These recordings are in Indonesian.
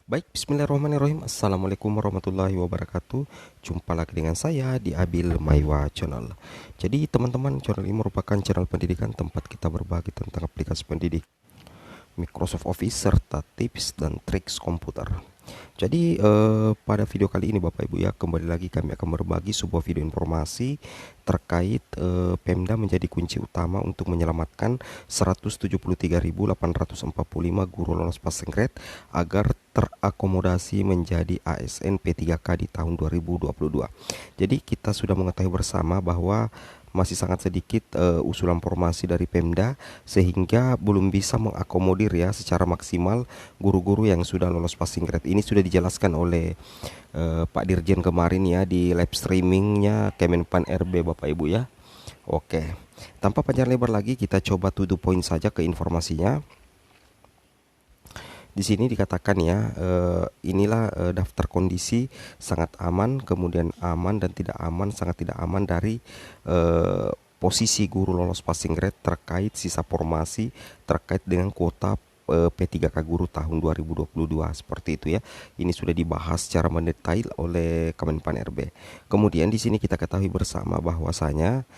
Baik, bismillahirrahmanirrahim. Assalamualaikum warahmatullahi wabarakatuh. Jumpa lagi dengan saya di Abil Maiwa Channel. Jadi teman-teman, channel ini merupakan channel pendidikan tempat kita berbagi tentang aplikasi pendidik, Microsoft Office, serta tips dan triks komputer. Jadi pada video kali ini Bapak Ibu ya, kembali lagi kami akan berbagi sebuah video informasi terkait Pemda menjadi kunci utama untuk menyelamatkan 173.845 guru lolos passing grade agar terakomodasi menjadi ASN P3K di tahun 2022. Jadi kita sudah mengetahui bersama bahwa masih sangat sedikit usulan formasi dari Pemda sehingga belum bisa mengakomodir ya secara maksimal guru-guru yang sudah lolos passing grade. Ini sudah dijelaskan oleh Pak Dirjen kemarin ya di live streamingnya Kemenpan RB Bapak Ibu ya. Oke, tanpa panjang lebar lagi kita coba to the point saja ke informasinya. Di sini dikatakan ya, inilah daftar kondisi sangat aman, kemudian aman dan tidak aman, sangat tidak aman dari posisi guru lolos passing grade terkait sisa formasi terkait dengan kuota P3K guru tahun 2022 seperti itu ya. Ini sudah dibahas secara mendetail oleh Kemenpan RB. Kemudian di sini kita ketahui bersama bahwasanya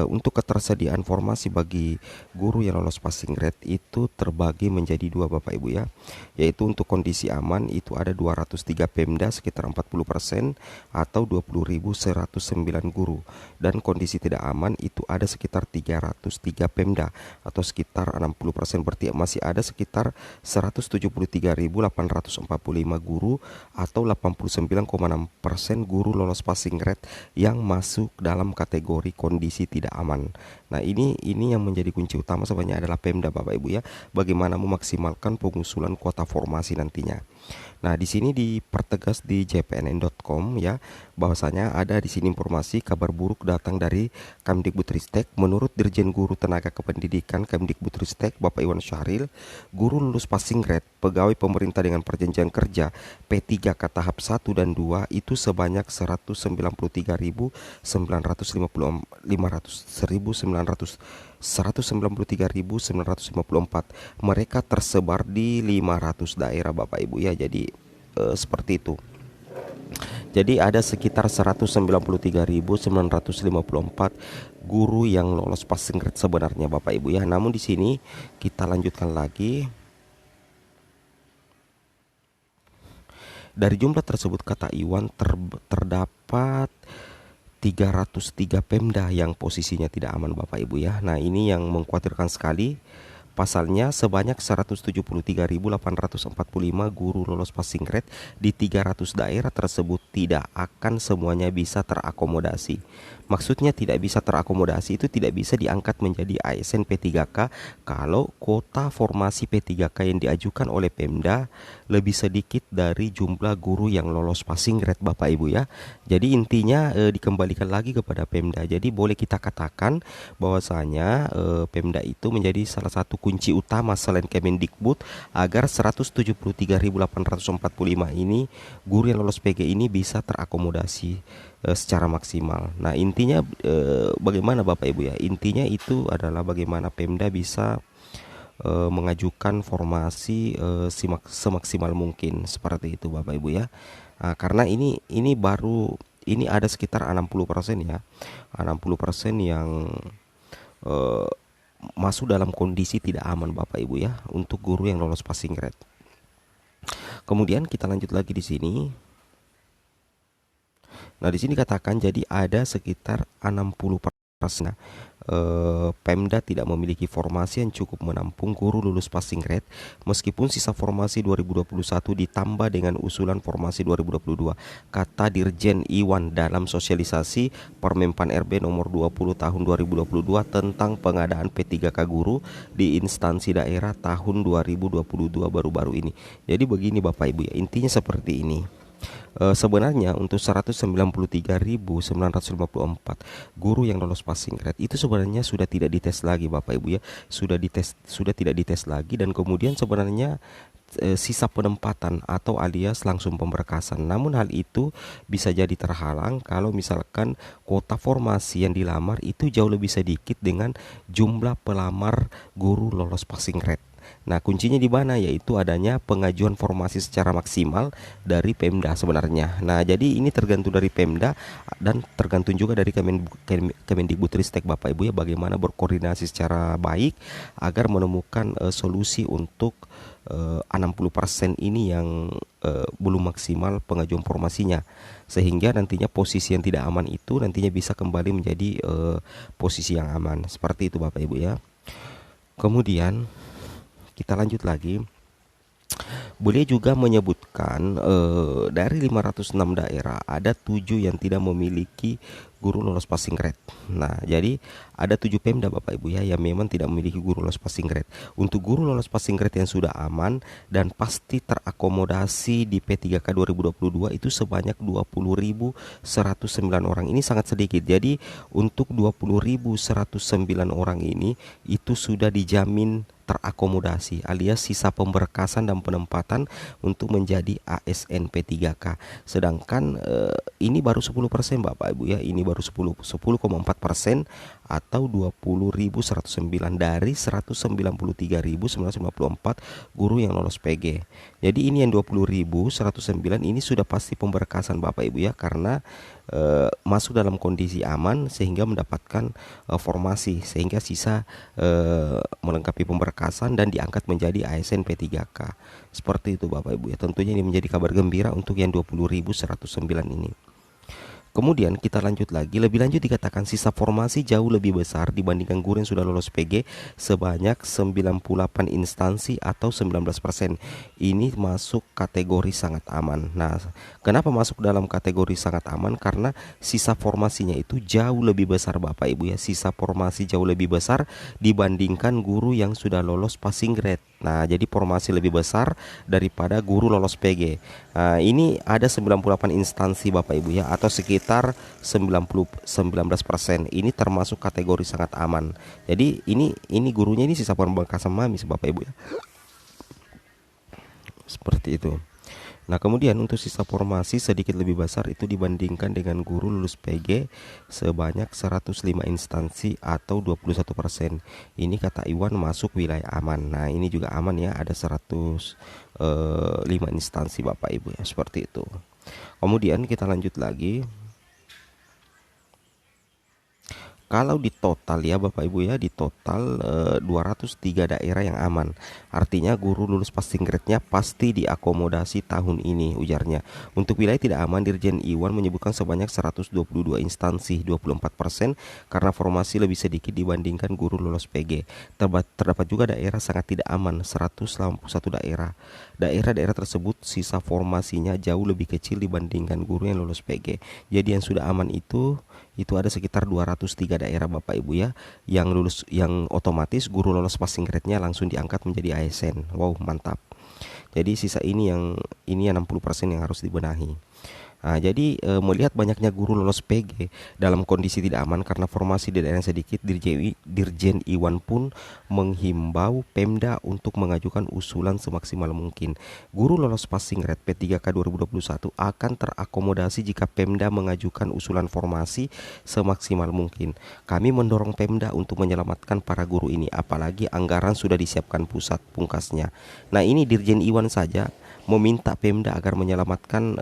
untuk ketersediaan formasi bagi guru yang lolos passing grade itu terbagi menjadi dua Bapak Ibu ya. Yaitu untuk kondisi aman itu ada 203 Pemda sekitar 40% atau 20.109 guru, dan kondisi tidak aman itu ada sekitar 303 Pemda atau sekitar 60%, berarti masih ada sekitar 173.845 guru atau 89,6% guru lolos passing grade yang masuk dalam kategori kondisi tidak aman. Nah, ini yang menjadi kunci utama sebenarnya adalah Pemda Bapak Ibu ya. Bagaimana memaksimalkan pengusulan kuota formasi nantinya. Nah, di sini dipertegas di jpnn.com ya, bahwasanya ada di sini informasi kabar buruk datang dari Kemdikbudristek. Menurut Dirjen Guru Tenaga Kependidikan Kemdikbudristek Bapak Iwan Syahril, guru lulus passing grade pegawai pemerintah dengan perjanjian kerja P3K tahap 1 dan 2 itu sebanyak 193.954. Mereka tersebar di 500 daerah Bapak Ibu ya. Jadi seperti itu. Jadi ada sekitar 193.954 guru yang lolos passing grade sebenarnya Bapak Ibu ya. Namun di sini kita lanjutkan lagi. Dari jumlah tersebut kata Iwan terdapat 303 Pemda yang posisinya tidak aman Bapak Ibu ya. Nah, ini yang mengkhawatirkan sekali. Pasalnya sebanyak 173.845 guru lolos passing grade di 300 daerah tersebut tidak akan semuanya bisa terakomodasi. Maksudnya tidak bisa terakomodasi itu tidak bisa diangkat menjadi ASN P3K kalau kuota formasi P3K yang diajukan oleh Pemda lebih sedikit dari jumlah guru yang lolos passing grade Bapak Ibu ya. Jadi intinya dikembalikan lagi kepada Pemda. Jadi boleh kita katakan bahwasanya Pemda itu menjadi salah satu kunci utama selain Kemendikbud agar 173.845 ini guru yang lolos PG ini bisa terakomodasi secara maksimal. Nah, intinya bagaimana Bapak Ibu ya? Intinya itu adalah bagaimana Pemda bisa mengajukan formasi semaksimal mungkin seperti itu Bapak Ibu ya. Karena ini baru ini ada sekitar 60% ya. 60% yang masuk dalam kondisi tidak aman Bapak Ibu ya untuk guru yang lolos passing grade. Kemudian kita lanjut lagi di sini. Nah, di sini katakan jadi ada sekitar 60% Pemda tidak memiliki formasi yang cukup menampung guru lulus passing grade meskipun sisa formasi 2021 ditambah dengan usulan formasi 2022, kata Dirjen Iwan dalam sosialisasi Permenpan RB nomor 20 tahun 2022 tentang pengadaan P3K guru di instansi daerah tahun 2022 baru-baru ini. Jadi begini Bapak Ibu ya, intinya seperti ini. Sebenarnya untuk 193.954 guru yang lolos passing grade itu sebenarnya sudah tidak dites lagi Bapak Ibu ya. Sudah tidak dites lagi, dan kemudian sebenarnya sisa penempatan atau alias langsung pemberkasan. Namun hal itu bisa jadi terhalang kalau misalkan kuota formasi yang dilamar itu jauh lebih sedikit dengan jumlah pelamar guru lolos passing grade. Nah, kuncinya di mana? Yaitu adanya pengajuan formasi secara maksimal dari Pemda sebenarnya. Nah, jadi ini tergantung dari Pemda dan tergantung juga dari Kemendikbudristek Bapak Ibu ya, bagaimana berkoordinasi secara baik agar menemukan solusi untuk 60% ini yang belum maksimal pengajuan formasinya, sehingga nantinya posisi yang tidak aman itu nantinya bisa kembali menjadi posisi yang aman. Seperti itu Bapak Ibu ya. Kemudian kita lanjut lagi. Beliau juga menyebutkan dari 506 daerah ada 7 yang tidak memiliki guru lolos passing grade. Nah, jadi ada 7 Pemda Bapak Ibu ya yang memang tidak memiliki guru lolos passing grade. Untuk guru lolos passing grade yang sudah aman dan pasti terakomodasi di P3K 2022 itu sebanyak 20.109 orang. Ini sangat sedikit. Jadi untuk 20.109 orang ini itu sudah dijamin terakomodasi alias sisa pemberkasan dan penempatan untuk menjadi ASN P3K. Sedangkan ini baru 10% Bapak Ibu ya. Ini baru 10,4% atau 20.109 dari 193.994 guru yang lolos PG. Jadi ini yang 20.109 ini sudah pasti pemberkasan Bapak Ibu ya, karena masuk dalam kondisi aman sehingga mendapatkan formasi, sehingga sisa melengkapi pemberkasan dan diangkat menjadi ASN P3K. Seperti itu Bapak Ibu ya. Tentunya ini menjadi kabar gembira untuk yang 20.109 ini. Kemudian kita lanjut lagi, lebih lanjut dikatakan sisa formasi jauh lebih besar dibandingkan guru yang sudah lolos PG sebanyak 98 instansi atau 19%. Ini masuk kategori sangat aman. Nah, kenapa masuk dalam kategori sangat aman? Karena sisa formasinya itu jauh lebih besar Bapak Ibu ya. Sisa formasi jauh lebih besar dibandingkan guru yang sudah lolos passing grade. Nah, jadi formasi lebih besar daripada guru lolos PG. Nah, ini ada 98 instansi Bapak Ibu ya, atau sekitar 19%. Ini termasuk kategori sangat aman. Jadi ini gurunya ini sisa pemberkasan mamis Bapak Ibu ya. Seperti itu. Nah, kemudian untuk sisa formasi sedikit lebih besar itu dibandingkan dengan guru lulus PG sebanyak 105 instansi atau 21%. Ini kata Iwan masuk wilayah aman. Nah, ini juga aman ya, ada 105 instansi Bapak Ibu ya, seperti itu. Kemudian kita lanjut lagi. Kalau di total ya Bapak Ibu ya, di total 203 daerah yang aman. Artinya guru lulus passing grade-nya pasti diakomodasi tahun ini, ujarnya. Untuk wilayah tidak aman, Dirjen Iwan menyebutkan sebanyak 122 instansi, 24%, karena formasi lebih sedikit dibandingkan guru lulus PG. Terdapat juga daerah sangat tidak aman, 181 daerah. Daerah-daerah tersebut sisa formasinya jauh lebih kecil dibandingkan guru yang lulus PG. Jadi yang sudah aman itu ada sekitar 203 daerah Bapak Ibu ya, yang lulus, yang otomatis guru lolos passing grade-nya langsung diangkat menjadi ASN. Wow, mantap. Jadi sisa ini yang 60% yang harus dibenahi. Nah, jadi melihat banyaknya guru lolos PG dalam kondisi tidak aman karena formasi di daerah sedikit, Dirjen Iwan pun menghimbau Pemda untuk mengajukan usulan semaksimal mungkin. Guru lolos passing grade P3K 2021 akan terakomodasi jika Pemda mengajukan usulan formasi semaksimal mungkin. Kami mendorong Pemda untuk menyelamatkan para guru ini, apalagi anggaran sudah disiapkan pusat, pungkasnya. Nah, ini Dirjen Iwan saja meminta Pemda agar menyelamatkan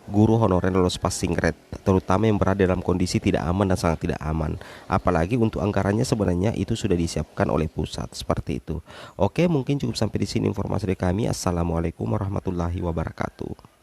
guru honorer lolos passing grade, terutama yang berada dalam kondisi tidak aman dan sangat tidak aman. Apalagi untuk anggarannya sebenarnya itu sudah disiapkan oleh pusat, seperti itu. Oke, mungkin cukup sampai di sini informasi dari kami. Assalamualaikum warahmatullahi wabarakatuh.